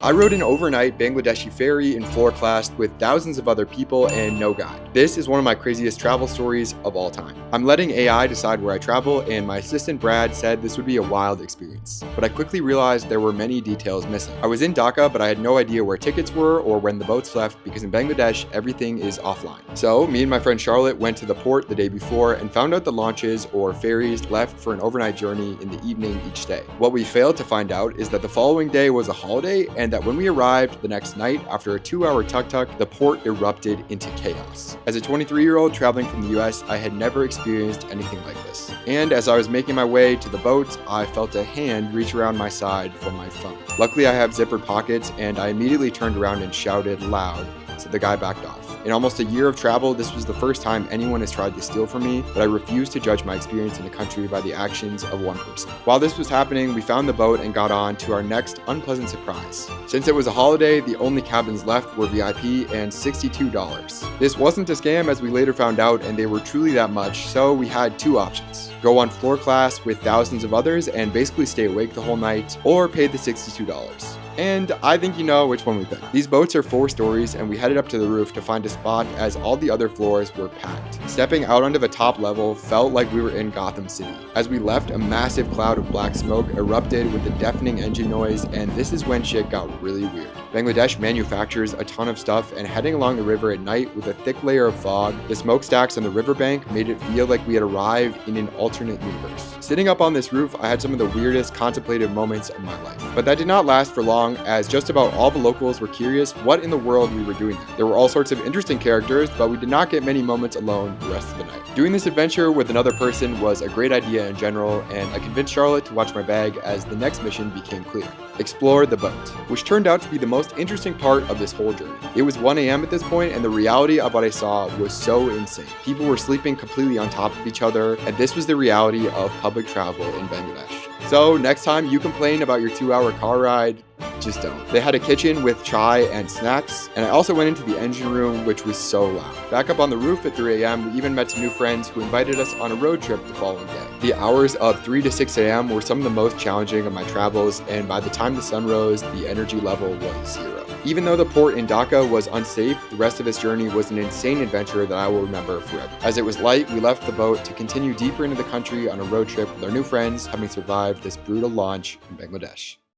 I rode an overnight Bangladeshi ferry in floor class with thousands of other people and no guide. This is one of my craziest travel stories of all time. I'm letting AI decide where I travel, and my assistant Brad said this would be a wild experience. But I quickly realized there were many details missing. I was in Dhaka, but I had no idea where tickets were or when the boats left because in Bangladesh, everything is offline. So me and my friend Charlotte went to the port the day before and found out the launches or ferries left for an overnight journey in the evening each day. What we failed to find out is that the following day was a holiday and that when we arrived the next night after a 2-hour tuk-tuk, the port erupted into chaos. As a 23-year-old traveling from the US, I had never experienced anything like this. And as I was making my way to the boat, I felt a hand reach around my side for my phone. Luckily, I have zippered pockets, and I immediately turned around and shouted loud, so the guy backed off. In almost a year of travel, this was the first time anyone has tried to steal from me, but I refused to judge my experience in a country by the actions of one person. While this was happening, we found the boat and got on to our next unpleasant surprise. Since it was a holiday, the only cabins left were VIP and $62. This wasn't a scam, as we later found out, and they were truly that much, so we had two options. Go on floor class with thousands of others and basically stay awake the whole night, or pay the $62. And I think you know which one we picked. These boats are 4 stories, and we headed up to the roof to find a spot as all the other floors were packed. Stepping out onto the top level felt like we were in Gotham City. As we left, a massive cloud of black smoke erupted with a deafening engine noise, and this is when shit got really weird. Bangladesh manufactures a ton of stuff, and heading along the river at night with a thick layer of fog, the smokestacks on the riverbank made it feel like we had arrived in an alternate universe. Sitting up on this roof, I had some of the weirdest contemplative moments of my life. But that did not last for long, as just about all the locals were curious what in the world we were doing there. There were all sorts of interesting characters, but we did not get many moments alone the rest of the night. Doing this adventure with another person was a great idea in general, and I convinced Charlotte to watch my bag as the next mission became clear. Explore the boat, which turned out to be the most interesting part of this whole journey. It was 1 a.m. at this point, and the reality of what I saw was so insane. People were sleeping completely on top of each other, and this was the reality of public travel in Bangladesh. So next time you complain about your 2-hour car ride, just don't. They had a kitchen with chai and snacks, and I also went into the engine room, which was so loud. Back up on the roof at 3 a.m., we even met some new friends who invited us on a road trip the following day. The hours of 3 to 6 a.m. were some of the most challenging of my travels, and by the time the sun rose, the energy level was 0. Even though the port in Dhaka was unsafe, the rest of this journey was an insane adventure that I will remember forever. As it was light, we left the boat to continue deeper into the country on a road trip with our new friends, having survived this brutal launch in Bangladesh.